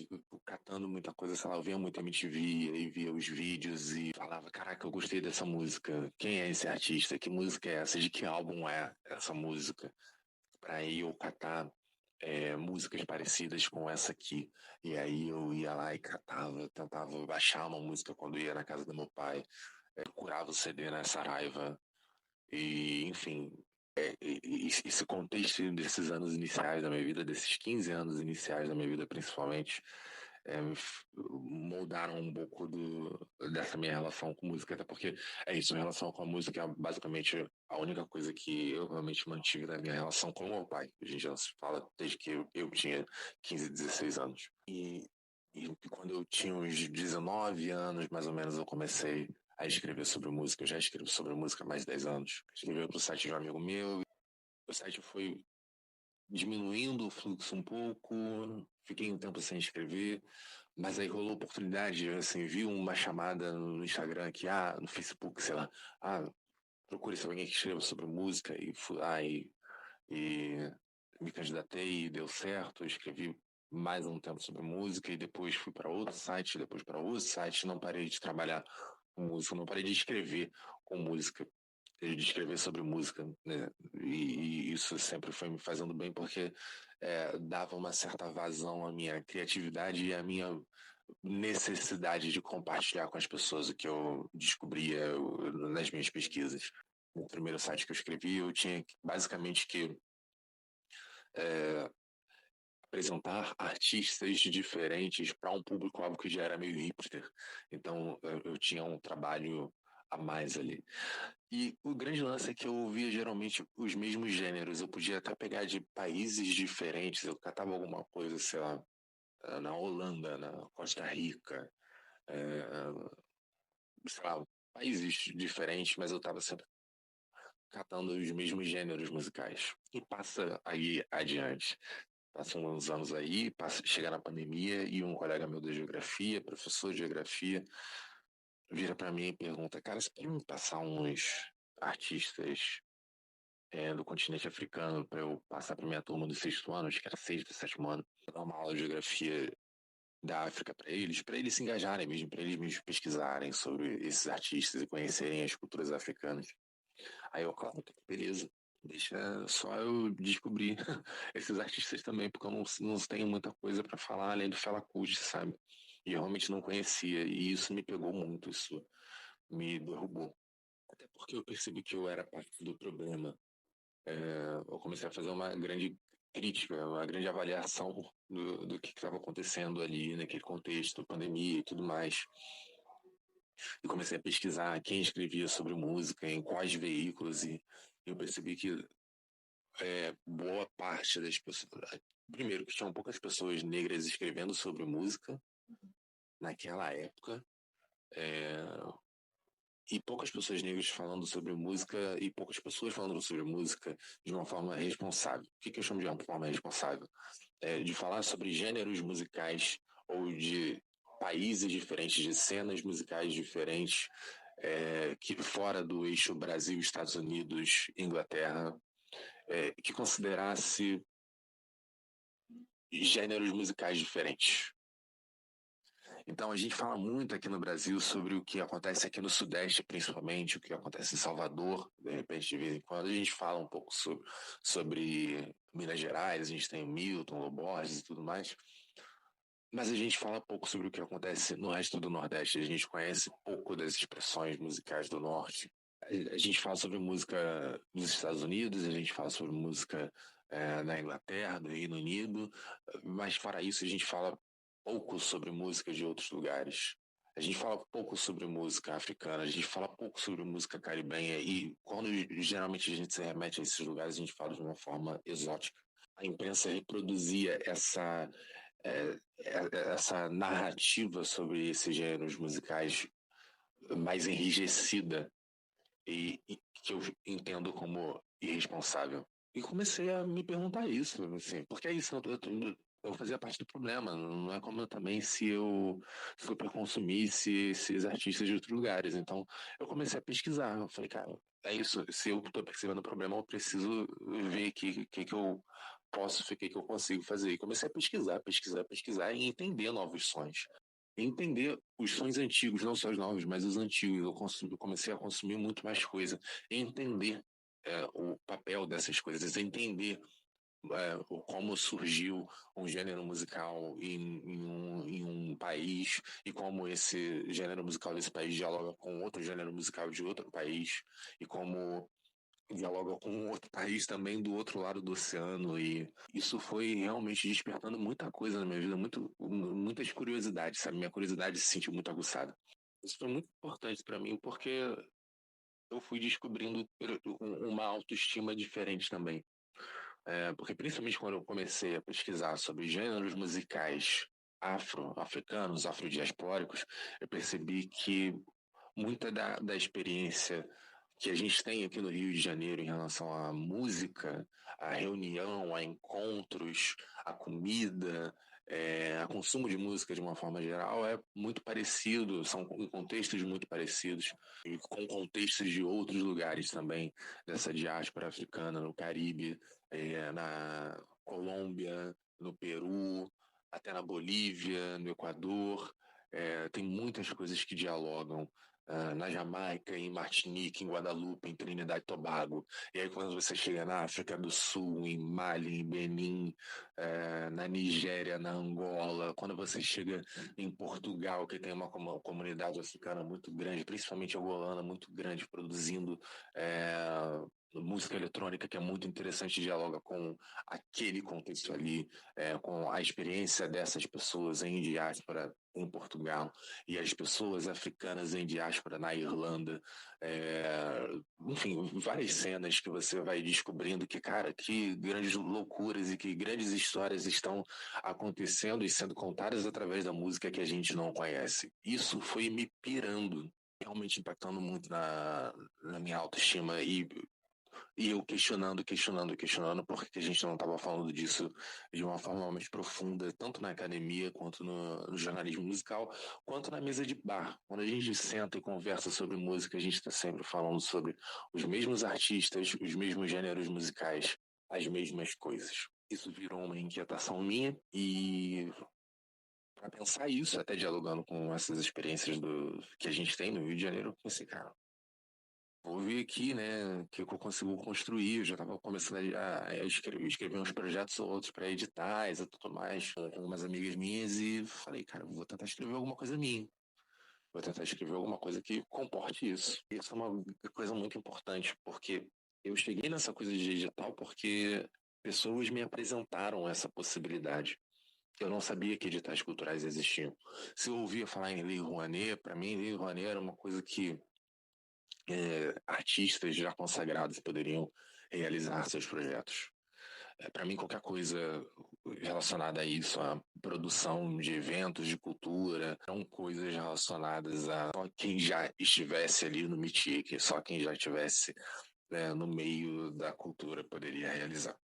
catando muita coisa, sei lá, eu via muito MTV, e via os vídeos e falava, caraca, eu gostei dessa música. Quem é esse artista? Que música é essa? De que álbum é essa música? Pra aí eu catar músicas parecidas com essa aqui. E aí eu ia lá e catava, tentava baixar uma música quando ia na casa do meu pai, procurava o CD na Saraiva, e, enfim, esse contexto desses anos iniciais da minha vida, desses 15 anos iniciais da minha vida, principalmente, moldaram um pouco dessa minha relação com música, até porque é isso, minha relação com a música é basicamente a única coisa que eu realmente mantive na minha relação com o meu pai. A gente já se fala desde que eu tinha 15, 16 anos. E quando eu tinha uns 19 anos, mais ou menos, eu comecei a escrever sobre música. Eu já escrevo sobre música há mais de 10 anos. Escrevi para o site de um amigo meu. O site foi diminuindo o fluxo um pouco, fiquei um tempo sem escrever, mas aí rolou oportunidade, assim, vi uma chamada no Instagram aqui, no Facebook, sei lá, procure se alguém que escreva sobre música, e fui lá e me candidatei e deu certo, escrevi mais um tempo sobre música e depois fui para outro site, não parei de trabalhar com música, não parei de escrever com música, de escrever sobre música, né? E isso sempre foi me fazendo bem porque dava uma certa vazão à minha criatividade e à minha necessidade de compartilhar com as pessoas o que eu descobria nas minhas pesquisas. No primeiro site que eu escrevi, eu tinha basicamente que é, apresentar artistas diferentes para um público-alvo que já era meio hipster. Então, eu tinha um trabalho a mais ali. E o grande lance é que eu ouvia geralmente os mesmos gêneros. Eu podia até pegar de países diferentes. Eu catava alguma coisa, sei lá, na Holanda, na Costa Rica, sei lá, países diferentes, mas eu estava sempre catando os mesmos gêneros musicais. E passa aí adiante. Passam uns anos aí, chega na pandemia e um colega meu da geografia, professor de geografia, vira para mim e pergunta, cara, você pode me passar uns artistas do continente africano para eu passar para minha turma do sexto ano, acho que era sexto, sétimo ano, dar uma aula de geografia da África para eles se engajarem mesmo, para eles mesmo pesquisarem sobre esses artistas e conhecerem as culturas africanas. Aí eu, claro, beleza. Deixa só eu descobrir esses artistas também, porque eu não tenho muita coisa para falar além do Fela Kuti, sabe? E eu realmente não conhecia, e isso me pegou muito, isso me derrubou. Até porque eu percebi que eu era parte do problema. Eu comecei a fazer uma grande crítica, uma grande avaliação do que estava acontecendo ali naquele contexto, pandemia e tudo mais. E comecei a pesquisar quem escrevia sobre música, em quais veículos, e eu percebi que boa parte das pessoas. Primeiro, que tinham poucas pessoas negras escrevendo sobre música naquela época, é, e poucas pessoas negras falando sobre música, e poucas pessoas falando sobre música de uma forma responsável. O que eu chamo de uma forma responsável? De falar sobre gêneros musicais ou de países diferentes, de cenas musicais diferentes, que fora do eixo Brasil, Estados Unidos, Inglaterra, que considerasse gêneros musicais diferentes. Então a gente fala muito aqui no Brasil sobre o que acontece aqui no Sudeste, principalmente, o que acontece em Salvador, de repente, de vez em quando. A gente fala um pouco sobre Minas Gerais, a gente tem o Milton, o Borges e tudo mais. Mas a gente fala pouco sobre o que acontece no resto do Nordeste. A gente conhece pouco das expressões musicais do Norte. A gente fala sobre música nos Estados Unidos, a gente fala sobre música na Inglaterra, no Reino Unido, mas fora isso a gente fala pouco sobre música de outros lugares. A gente fala pouco sobre música africana, a gente fala pouco sobre música caribenha e quando geralmente a gente se remete a esses lugares a gente fala de uma forma exótica. A imprensa reproduzia essa narrativa sobre esses gêneros musicais mais enrijecida e que eu entendo como irresponsável. E comecei a me perguntar isso, assim, porque é isso, eu fazia parte do problema, não é como eu também se eu super consumisse esses artistas de outros lugares. Então, eu comecei a pesquisar, eu falei, cara, é isso, se eu estou percebendo o problema, eu preciso ver o que eu posso, o que eu consigo fazer. E comecei a pesquisar e entender novos sons entender os sons antigos, não só os novos, mas os antigos. Eu comecei a consumir muito mais coisa, entender o papel dessas coisas, entender como surgiu um gênero musical em um país e como esse gênero musical desse país dialoga com outro gênero musical de outro país e como dialoga com um outro país também do outro lado do oceano e isso foi realmente despertando muita coisa na minha vida, muitas curiosidades, sabe? Minha curiosidade se sentiu muito aguçada. Isso foi muito importante para mim porque eu fui descobrindo uma autoestima diferente também. Porque principalmente quando eu comecei a pesquisar sobre gêneros musicais africanos, afrodiaspóricos, eu percebi que muita da experiência que a gente tem aqui no Rio de Janeiro em relação à música, à reunião, a encontros, a comida, a consumo de música de uma forma geral é muito parecido, são contextos muito parecidos, e com contextos de outros lugares também, dessa diáspora africana no Caribe, na Colômbia, no Peru, até na Bolívia, no Equador. Tem muitas coisas que dialogam na Jamaica, em Martinique, em Guadalupe, em Trinidad e Tobago. E aí quando você chega na África do Sul, em Mali, em Benin, na Nigéria, na Angola, quando você chega em Portugal, que tem uma comunidade africana muito grande, principalmente angolana, muito grande, produzindo música eletrônica que é muito interessante, dialoga com aquele contexto ali, com a experiência dessas pessoas em diáspora em Portugal e as pessoas africanas em diáspora na Irlanda. Enfim, várias cenas que você vai descobrindo que, cara, que grandes loucuras e que grandes histórias estão acontecendo e sendo contadas através da música que a gente não conhece. Isso foi me pirando, realmente impactando muito na minha autoestima e eu questionando por que a gente não estava falando disso de uma forma mais profunda, tanto na academia, quanto no jornalismo musical, quanto na mesa de bar. Quando a gente senta e conversa sobre música, a gente está sempre falando sobre os mesmos artistas, os mesmos gêneros musicais, as mesmas coisas. Isso virou uma inquietação minha e para pensar isso, até dialogando com essas experiências que a gente tem no Rio de Janeiro, eu pensei, cara, vou ver aqui, né, o que eu consigo construir. Eu já estava começando a escrever uns projetos ou outros para editais e tudo mais, com algumas amigas minhas, e falei, cara, vou tentar escrever alguma coisa minha. Vou tentar escrever alguma coisa que comporte isso. Isso é uma coisa muito importante, porque eu cheguei nessa coisa de digital porque pessoas me apresentaram essa possibilidade. Eu não sabia que editais culturais existiam. Se eu ouvia falar em Lei Rouanet, para mim, Lei Rouanet era uma coisa que artistas já consagrados poderiam realizar seus projetos. Para mim, qualquer coisa relacionada a isso, a produção de eventos de cultura, são coisas relacionadas a só quem já estivesse ali no métier, que só quem já estivesse no meio da cultura poderia realizar.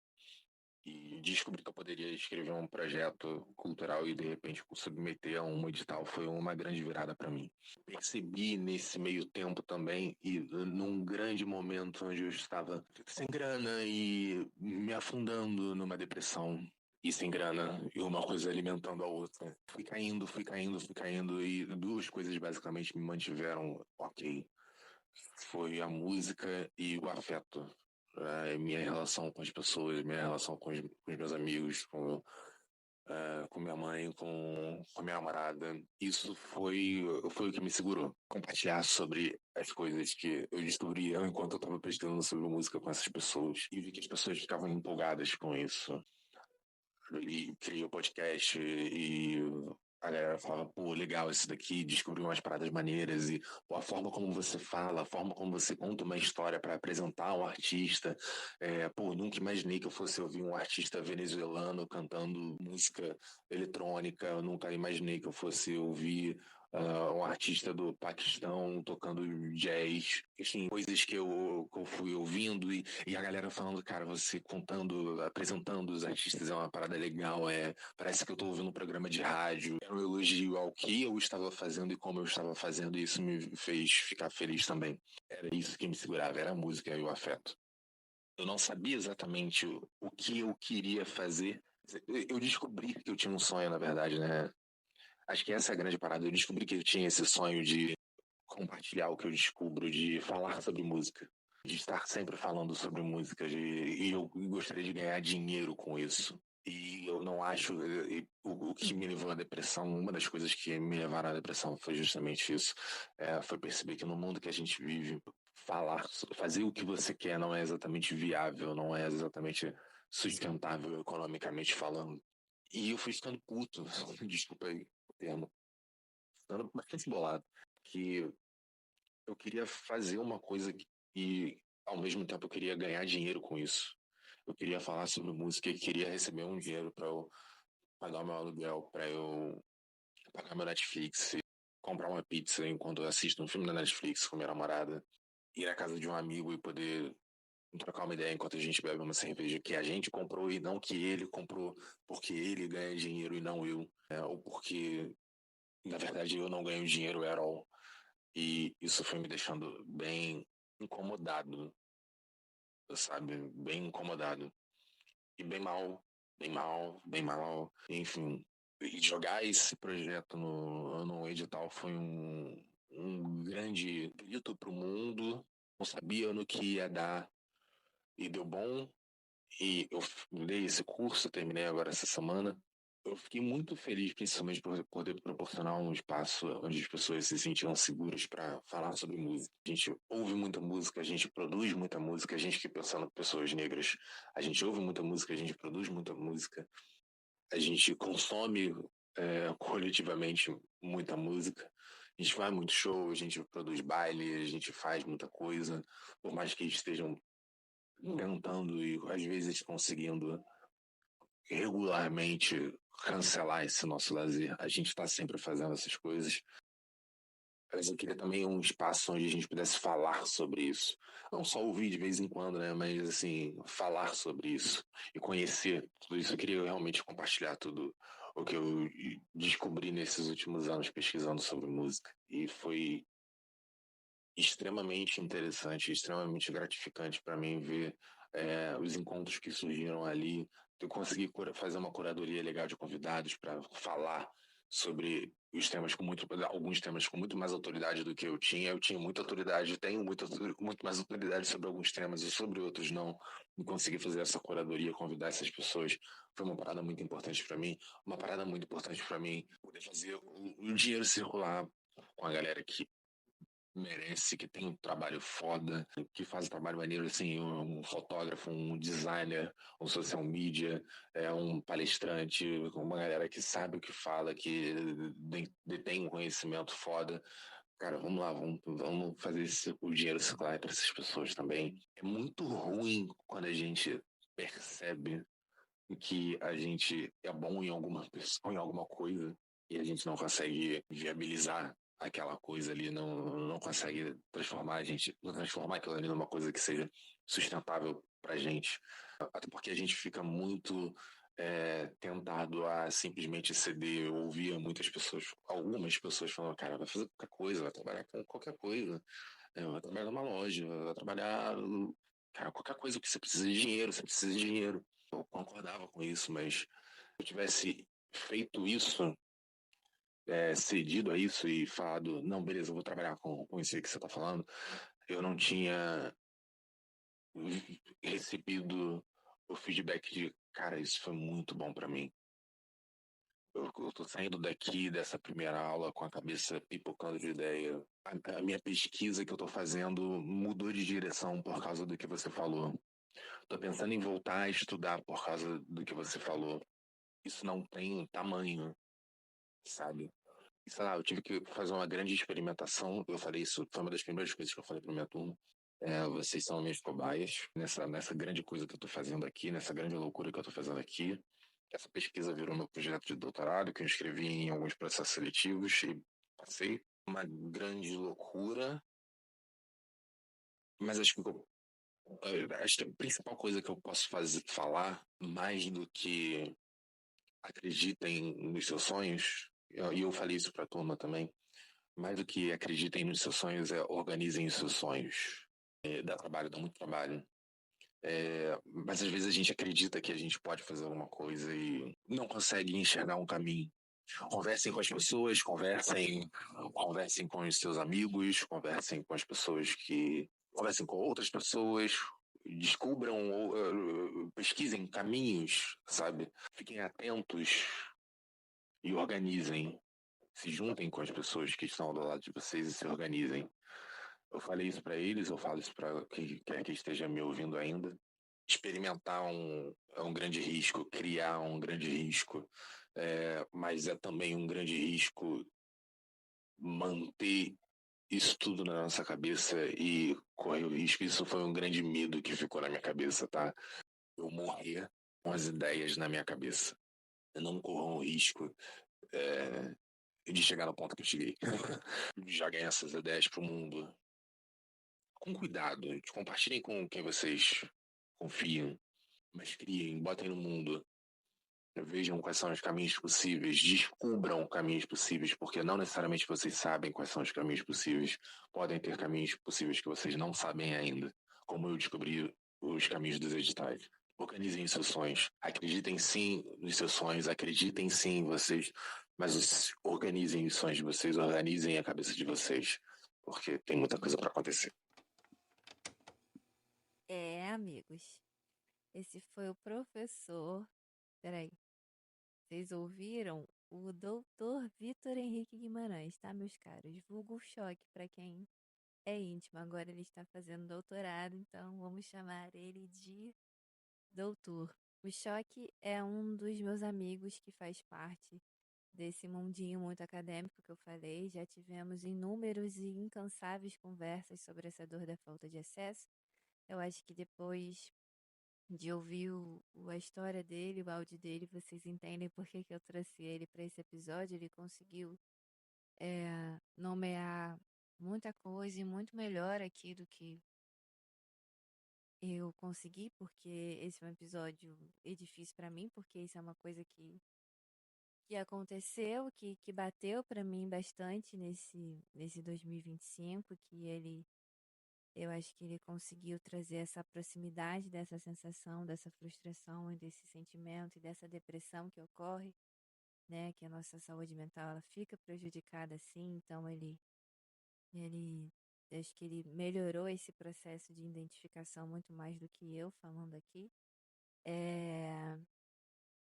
E descobrir que eu poderia escrever um projeto cultural e de repente submeter a um edital foi uma grande virada para mim. Percebi nesse meio tempo também, e num grande momento onde eu estava sem grana e me afundando numa depressão, e sem grana, e uma coisa alimentando a outra. Fui caindo, fui caindo, fui caindo, e duas coisas basicamente me mantiveram ok. Foi a música e o afeto. Minha relação com as pessoas, minha relação com os meus amigos, com minha mãe, com minha namorada. Isso foi o que me segurou. Compartilhar sobre as coisas que eu descobri enquanto eu estava pesquisando sobre música com essas pessoas. E vi que as pessoas ficavam empolgadas com isso. E criei o podcast e a galera falava, pô, legal esse daqui, descobri umas paradas maneiras e pô, a forma como você fala, a forma como você conta uma história para apresentar um artista. Pô, nunca imaginei que eu fosse ouvir um artista venezuelano cantando música eletrônica, eu nunca imaginei que eu fosse ouvir um artista do Paquistão tocando jazz, enfim, coisas que eu fui ouvindo e a galera falando, cara, você contando, apresentando os artistas é uma parada legal, parece que eu tô ouvindo um programa de rádio. Era um elogio ao que eu estava fazendo e como eu estava fazendo, e isso me fez ficar feliz também. Era isso que me segurava, era a música e o afeto. Eu não sabia exatamente o que eu queria fazer. Eu descobri que eu tinha um sonho, na verdade, né? Acho que essa é a grande parada. Eu descobri que eu tinha esse sonho de compartilhar o que eu descubro, de falar sobre música, de estar sempre falando sobre música, e eu gostaria de ganhar dinheiro com isso. E eu não acho. O que me levou à depressão, uma das coisas que me levaram à depressão foi justamente isso. Foi perceber que no mundo que a gente vive, fazer o que você quer não é exatamente viável, não é exatamente sustentável economicamente falando. E eu fui ficando puto, desculpa aí o termo, ficando bastante bolado, que eu queria fazer uma coisa e, ao mesmo tempo, eu queria ganhar dinheiro com isso. Eu queria falar sobre música e queria receber um dinheiro para eu pagar o meu aluguel, para eu pagar meu Netflix, comprar uma pizza enquanto eu assisto um filme da Netflix com minha namorada, ir à casa de um amigo e poder trocar uma ideia enquanto a gente bebe uma cerveja que a gente comprou e não que ele comprou, porque ele ganha dinheiro e não eu, ou porque, na verdade, eu não ganho dinheiro at all. E isso foi me deixando bem incomodado, sabe? Bem incomodado. E bem mal, bem mal, bem mal. Enfim, e jogar esse projeto no edital foi um grande grito para o mundo. Não sabia no que ia dar e deu bom. E eu dei esse curso, terminei agora essa semana. Eu fiquei muito feliz, principalmente por poder proporcionar um espaço onde as pessoas se sentiam seguras para falar sobre música. A gente ouve muita música, a gente produz muita música, a gente que pensando pessoas negras, a gente ouve muita música, a gente produz muita música, a gente consome coletivamente muita música. A gente vai muito show, a gente produz baile, a gente faz muita coisa, por mais que estejam tentando e às vezes conseguindo regularmente cancelar esse nosso lazer. A gente está sempre fazendo essas coisas. Mas eu queria também um espaço onde a gente pudesse falar sobre isso. Não só ouvir de vez em quando, né? Mas, assim, falar sobre isso e conhecer tudo isso. Eu queria realmente compartilhar tudo o que eu descobri nesses últimos anos pesquisando sobre música. E foi extremamente interessante, extremamente gratificante para mim ver os encontros que surgiram ali. Eu consegui fazer uma curadoria legal de convidados para falar sobre os temas alguns temas com muito mais autoridade do que eu tinha muita autoridade, tenho muito mais autoridade sobre alguns temas e sobre outros não, e conseguir fazer essa curadoria, convidar essas pessoas, foi uma parada muito importante para mim, poder fazer o dinheiro circular com a galera que merece, que tem um trabalho foda, que faz um trabalho maneiro, assim, um fotógrafo, um designer, um social media, um palestrante, uma galera que sabe o que fala, que detém um conhecimento foda. Cara, vamos lá, vamos fazer o dinheiro circular para essas pessoas também. É muito ruim quando a gente percebe que a gente é bom em alguma pessoa, em alguma coisa, e a gente não consegue viabilizar aquela coisa ali, não consegue transformar aquilo ali numa coisa que seja sustentável pra gente. Até porque a gente fica muito tentado a simplesmente ceder. Eu ouvia algumas pessoas falando, cara, vai fazer qualquer coisa, vai trabalhar com qualquer coisa, vai trabalhar numa loja, vai trabalhar, cara, qualquer coisa que você precisa de dinheiro, você precisa de dinheiro. Eu concordava com isso, mas se eu tivesse feito isso, cedido a isso e falado, não, beleza, eu vou trabalhar com isso aí que você está falando, eu não tinha recebido o feedback de, cara, isso foi muito bom para mim. Eu tô saindo daqui dessa primeira aula com a cabeça pipocando de ideia. A minha pesquisa que eu tô fazendo mudou de direção por causa do que você falou. Tô pensando em voltar a estudar por causa do que você falou. Isso não tem tamanho, sabe? E, sei lá, eu tive que fazer uma grande experimentação. Eu falei isso, foi uma das primeiras coisas que eu falei para minha turma. Vocês são minhas cobaias nessa grande coisa que eu estou fazendo aqui, nessa grande loucura que eu estou fazendo aqui. Essa pesquisa virou meu projeto de doutorado, que eu inscrevi em alguns processos seletivos e passei uma grande loucura. Mas acho que a principal coisa que eu posso falar, mais do que acreditem nos seus sonhos, e eu falei isso para a turma também, mais do que acreditem nos seus sonhos, organizem os seus sonhos. Dá trabalho, dá muito trabalho. Mas às vezes a gente acredita que a gente pode fazer alguma coisa e não consegue enxergar um caminho. Conversem com as pessoas, conversem com os seus amigos, conversem com as pessoas conversem com outras pessoas, descubram ou pesquisem caminhos, sabe? Fiquem atentos e organizem. Se juntem com as pessoas que estão do lado de vocês e se organizem. Eu falei isso para eles, eu falo isso para quem quer que esteja me ouvindo ainda. Experimentar é um grande risco, criar um grande risco, mas é também um grande risco manter isso tudo na nossa cabeça e correr o risco. Isso foi um grande medo que ficou na minha cabeça, tá? Eu morrer com as ideias na minha cabeça. Eu não corro o risco de chegar no ponto que eu cheguei. Joguem essas ideias pro mundo com cuidado. Compartilhem com quem vocês confiam, mas criem, botem no mundo. Vejam quais são os caminhos possíveis, descubram caminhos possíveis, porque não necessariamente vocês sabem quais são os caminhos possíveis. Podem ter caminhos possíveis que vocês não sabem ainda, como eu descobri os caminhos dos editais. Organizem os seus sonhos. Acreditem sim nos seus sonhos, acreditem sim em vocês, mas organizem os sonhos de vocês, organizem a cabeça de vocês, porque tem muita coisa para acontecer. Amigos, esse foi o professor. Peraí, vocês ouviram? O doutor Vitor Henrique Guimarães, tá, meus caros? Vulgo Choque, para quem é íntimo. Agora ele está fazendo doutorado, então vamos chamar ele de doutor. O Choque é um dos meus amigos que faz parte desse mundinho muito acadêmico que eu falei. Já tivemos inúmeros e incansáveis conversas sobre essa dor da falta de acesso. Eu acho que depois de ouvir a história dele, o áudio dele, vocês entendem por que eu trouxe ele para esse episódio. Ele conseguiu nomear muita coisa e muito melhor aqui do que eu consegui, porque esse é um episódio difícil para mim, porque isso é uma coisa que aconteceu, que bateu para mim bastante nesse 2025, eu acho que ele conseguiu trazer essa proximidade dessa sensação, dessa frustração e desse sentimento e dessa depressão que ocorre né? Que a nossa saúde mental ela fica prejudicada assim, então ele acho que ele melhorou esse processo de identificação muito mais do que eu falando aqui. É,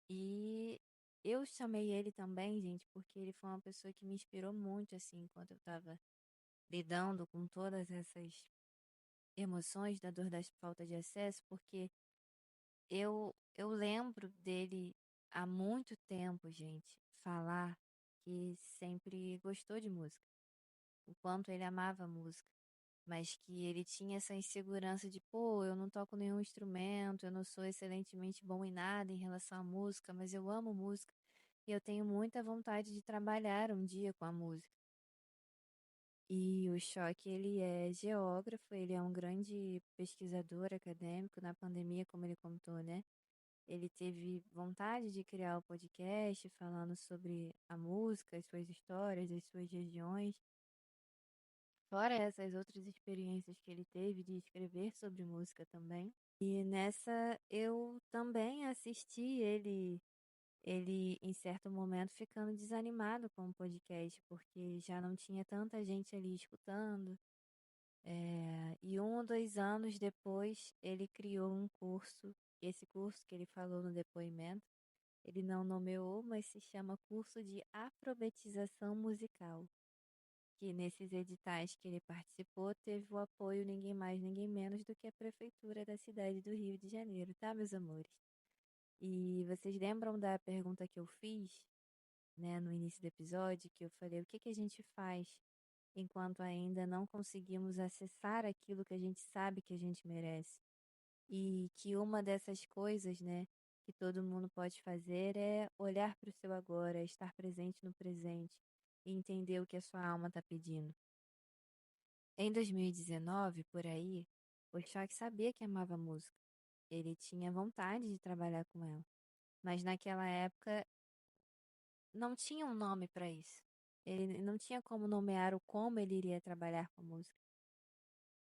e eu chamei ele também, gente, porque ele foi uma pessoa que me inspirou muito, assim, enquanto eu estava lidando com todas essas emoções da dor da falta de acesso, porque eu lembro dele há muito tempo, gente, falar que sempre gostou de música, o quanto ele amava música, mas que ele tinha essa insegurança de, pô, eu não toco nenhum instrumento, eu não sou excelentemente bom em nada em relação à música, mas eu amo música e eu tenho muita vontade de trabalhar um dia com a música. E o Choque, ele é geógrafo, ele é um grande pesquisador acadêmico na pandemia, como ele contou, né? Ele teve vontade de criar o podcast falando sobre a música, as suas histórias, as suas regiões. Fora essas outras experiências que ele teve de escrever sobre música também. E nessa eu também assisti ele em certo momento ficando desanimado com o podcast, porque já não tinha tanta gente ali escutando. E 1 ou 2 anos depois, ele criou um curso. Esse curso que ele falou no depoimento, ele não nomeou, mas se chama Curso de Alfabetização Musical. Que nesses editais que ele participou, teve o apoio ninguém mais, ninguém menos do que a Prefeitura da cidade do Rio de Janeiro, tá, meus amores? E vocês lembram da pergunta que eu fiz, né, no início do episódio, que eu falei, o que que a gente faz enquanto ainda não conseguimos acessar aquilo que a gente sabe que a gente merece? E que uma dessas coisas, né, que todo mundo pode fazer é olhar para o seu agora, estar presente no presente e entender o que a sua alma está pedindo. Em 2019, por aí, o Choque sabia que amava música. Ele tinha vontade de trabalhar com ela. Mas naquela época não tinha um nome para isso. Ele não tinha como nomear o como ele iria trabalhar com música.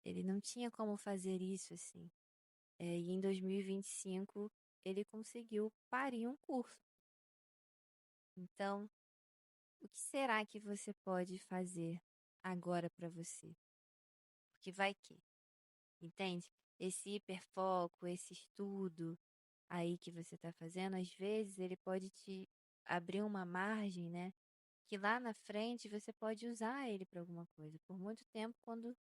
Ele não tinha como fazer isso assim. E em 2025 ele conseguiu parir um curso. Então, o que será que você pode fazer agora para você? Porque vai que, entende? Esse hiperfoco, esse estudo aí que você está fazendo, às vezes ele pode te abrir uma margem, né? Que lá na frente você pode usar ele para alguma coisa. Por muito tempo, quando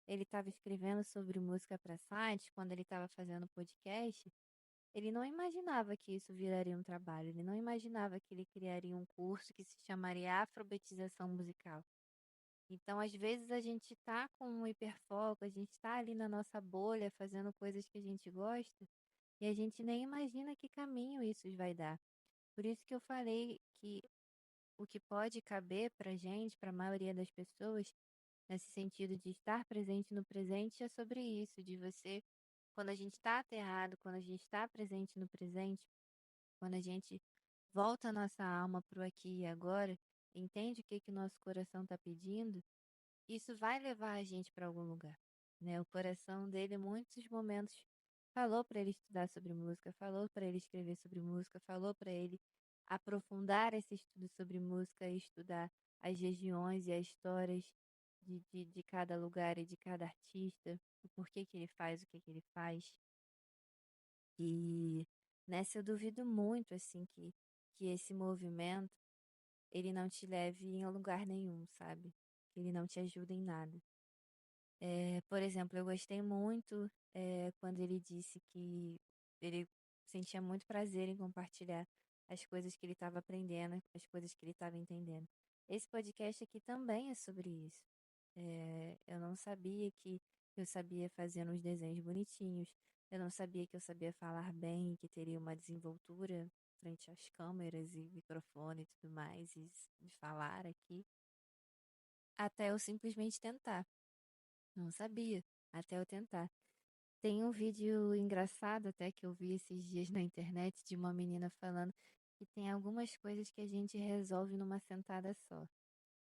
ele estava escrevendo sobre música para site, quando ele estava fazendo podcast, ele não imaginava que isso viraria um trabalho, ele não imaginava que ele criaria um curso que se chamaria Alfabetização Musical. Então, às vezes, a gente tá com um hiperfoco, a gente tá ali na nossa bolha fazendo coisas que a gente gosta e a gente nem imagina que caminho isso vai dar. Por isso que eu falei que o que pode caber pra gente, para a maioria das pessoas, nesse sentido de estar presente no presente, é sobre isso, de você, quando a gente está aterrado, quando a gente está presente no presente, quando a gente volta a nossa alma pro aqui e agora, entende o que que o nosso coração está pedindo, isso vai levar a gente para algum lugar, né? O coração dele, em muitos momentos, falou para ele estudar sobre música, falou para ele escrever sobre música, falou para ele aprofundar esse estudo sobre música e estudar as regiões e as histórias de cada lugar e de cada artista, o porquê que ele faz o que ele faz. E nessa eu duvido muito, assim, que esse movimento, ele não te leve em lugar nenhum, sabe? Que ele não te ajude em nada. Por exemplo, eu gostei muito quando ele disse que ele sentia muito prazer em compartilhar as coisas que ele estava aprendendo, as coisas que ele estava entendendo. Esse podcast aqui também é sobre isso. Eu não sabia que eu sabia fazer uns desenhos bonitinhos, eu não sabia que eu sabia falar bem, que teria uma desenvoltura frente às câmeras e microfone e tudo mais, e de falar aqui, até eu simplesmente tentar. Não sabia, até eu tentar. Tem um vídeo engraçado até que eu vi esses dias na internet de uma menina falando que tem algumas coisas que a gente resolve numa sentada só.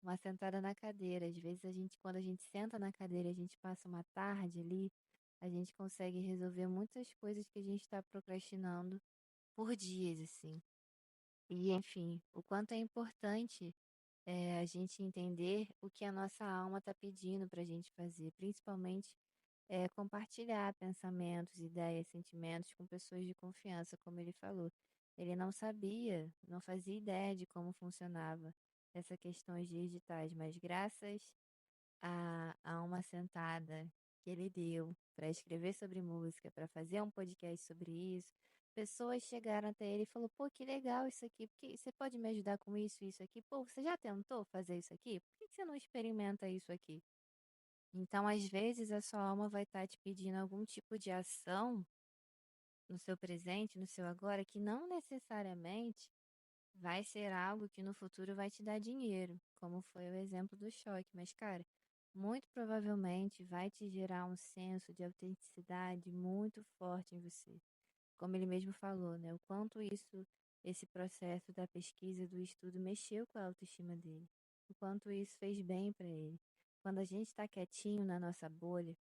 Uma sentada na cadeira. Às vezes quando a gente senta na cadeira, e a gente passa uma tarde ali, a gente consegue resolver muitas coisas que a gente está procrastinando por dias, assim. E, enfim, o quanto é importante a gente entender o que a nossa alma está pedindo para a gente fazer, principalmente compartilhar pensamentos, ideias, sentimentos com pessoas de confiança, como ele falou. Ele não sabia, não fazia ideia de como funcionava essa questões digitais, mas graças a uma sentada que ele deu para escrever sobre música, para fazer um podcast sobre isso, pessoas chegaram até ele e falou: "Pô, que legal isso aqui, porque você pode me ajudar com isso, isso aqui? Pô, você já tentou fazer isso aqui? Por que você não experimenta isso aqui?" Então, às vezes, a sua alma vai estar te pedindo algum tipo de ação no seu presente, no seu agora, que não necessariamente vai ser algo que no futuro vai te dar dinheiro, como foi o exemplo do choque. Mas, cara, muito provavelmente vai te gerar um senso de autenticidade muito forte em você. Como ele mesmo falou, né? O quanto esse processo da pesquisa, do estudo, mexeu com a autoestima dele. O quanto isso fez bem para ele. Quando a gente está quietinho na nossa bolha,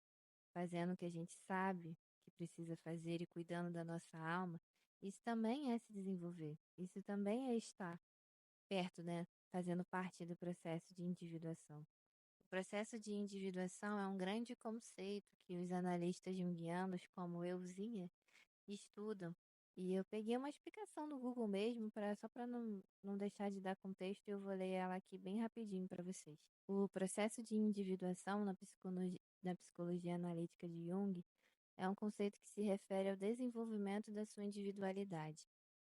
fazendo o que a gente sabe que precisa fazer e cuidando da nossa alma, isso também é se desenvolver. Isso também é estar perto, né? Fazendo parte do processo de individuação. O processo de individuação é um grande conceito que os analistas junguianos, como euzinha, estudam. E eu peguei uma explicação do Google mesmo, só para não deixar de dar contexto, eu vou ler ela aqui bem rapidinho para vocês. O processo de individuação na psicologia analítica de Jung é um conceito que se refere ao desenvolvimento da sua individualidade.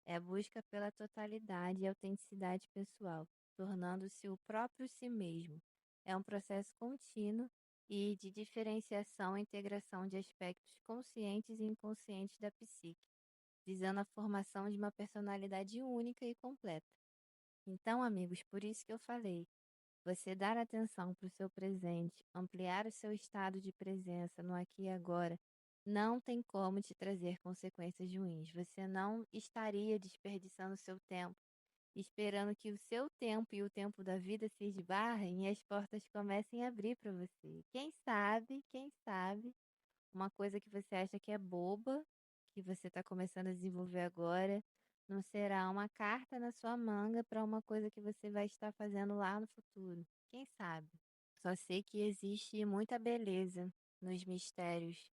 É a busca pela totalidade e autenticidade pessoal, tornando-se o próprio si mesmo. É um processo contínuo e de diferenciação e integração de aspectos conscientes e inconscientes da psique, visando a formação de uma personalidade única e completa. Então, amigos, por isso que eu falei, você dar atenção para o seu presente, ampliar o seu estado de presença no aqui e agora, não tem como te trazer consequências ruins. Você não estaria desperdiçando seu tempo, esperando que o seu tempo e o tempo da vida se esbarrem e as portas comecem a abrir para você. Quem sabe, uma coisa que você acha que é boba, que você está começando a desenvolver agora, não será uma carta na sua manga para uma coisa que você vai estar fazendo lá no futuro. Quem sabe? Só sei que existe muita beleza nos mistérios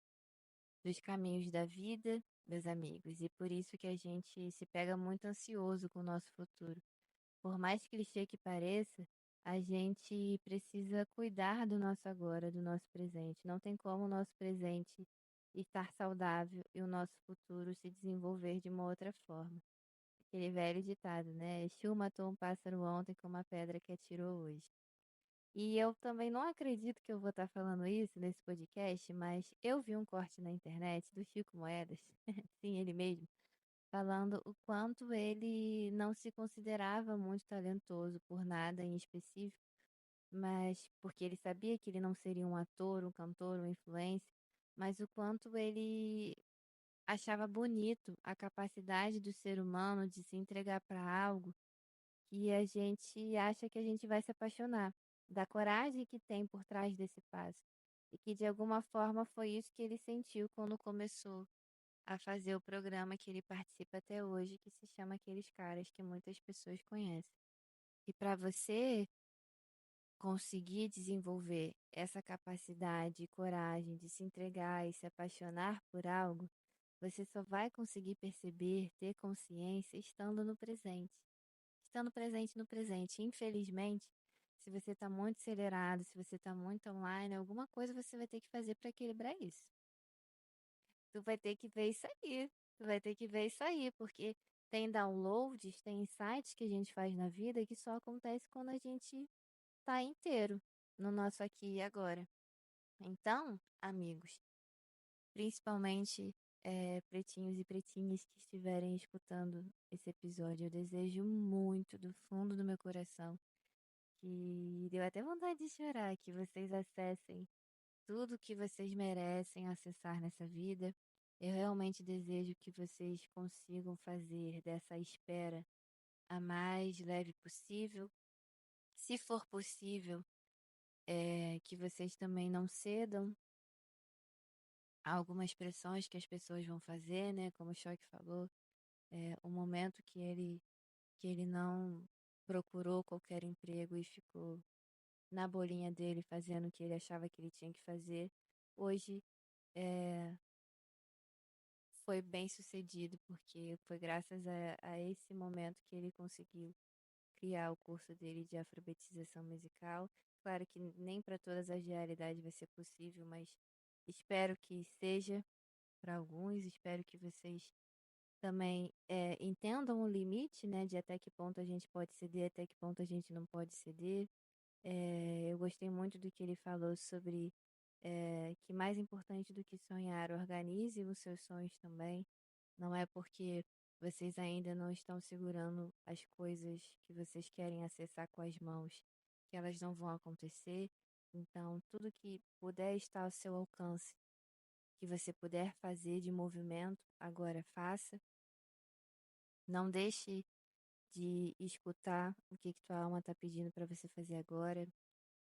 dos caminhos da vida, meus amigos, e por isso que a gente se pega muito ansioso com o nosso futuro. Por mais clichê que pareça, a gente precisa cuidar do nosso agora, do nosso presente. Não tem como o nosso presente estar saudável e o nosso futuro se desenvolver de uma outra forma. Aquele velho ditado, né? Exu matou um pássaro ontem com uma pedra que atirou hoje. E eu também não acredito que eu vou estar falando isso nesse podcast, mas eu vi um corte na internet do Chico Moedas, sim, ele mesmo, falando o quanto ele não se considerava muito talentoso por nada em específico, mas porque ele sabia que ele não seria um ator, um cantor, um influencer, mas o quanto ele achava bonito a capacidade do ser humano de se entregar para algo que a gente acha que a gente vai se apaixonar, da coragem que tem por trás desse passo. E que de alguma forma foi isso que ele sentiu quando começou a fazer o programa que ele participa até hoje, que se chama Aqueles Caras, que muitas pessoas conhecem. E para você conseguir desenvolver essa capacidade e coragem de se entregar e se apaixonar por algo, você só vai conseguir perceber, ter consciência estando no presente. Estando presente no presente. Infelizmente, se você está muito acelerado, se você está muito online, alguma coisa você vai ter que fazer para equilibrar isso. Tu vai ter que ver isso aí. Tu vai ter que ver isso aí, porque tem downloads, tem insights que a gente faz na vida que só acontece quando a gente tá inteiro no nosso aqui e agora. Então, amigos, principalmente pretinhos e pretinhas que estiverem escutando esse episódio, eu desejo muito do fundo do meu coração que deu até vontade de chorar, que vocês acessem tudo que vocês merecem acessar nessa vida. Eu realmente desejo que vocês consigam fazer dessa espera a mais leve possível. Se for possível, que vocês também não cedam a algumas pressões que as pessoas vão fazer, né? Como o Choque falou, o momento que ele não procurou qualquer emprego e ficou na bolinha dele fazendo o que ele achava que ele tinha que fazer, hoje é, foi bem sucedido, porque foi graças a esse momento que ele conseguiu criar o curso dele de alfabetização musical. Claro que nem para todas as realidades vai ser possível, mas espero que seja para alguns. Espero que vocês também entendam o limite, né, de até que ponto a gente pode ceder, até que ponto a gente não pode ceder. Eu gostei muito do que ele falou sobre que mais importante do que sonhar, organize os seus sonhos também. Não é porque vocês ainda não estão segurando as coisas que vocês querem acessar com as mãos que elas não vão acontecer. Então, tudo que puder estar ao seu alcance, que você puder fazer de movimento, agora faça. Não deixe de escutar o que tua alma está pedindo para você fazer agora.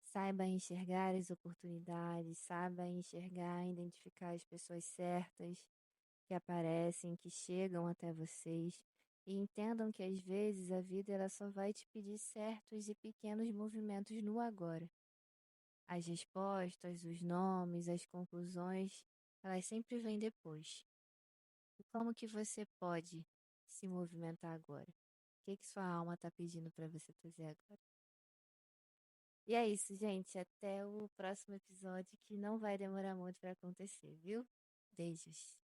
Saiba enxergar as oportunidades, saiba enxergar, identificar as pessoas certas que aparecem, que chegam até vocês. E entendam que às vezes a vida ela só vai te pedir certos e pequenos movimentos no agora. As respostas, os nomes, as conclusões, elas sempre vêm depois. E como que você pode se movimentar agora? O que que sua alma está pedindo para você fazer agora? E é isso, gente. Até o próximo episódio, que não vai demorar muito para acontecer, viu? Beijos.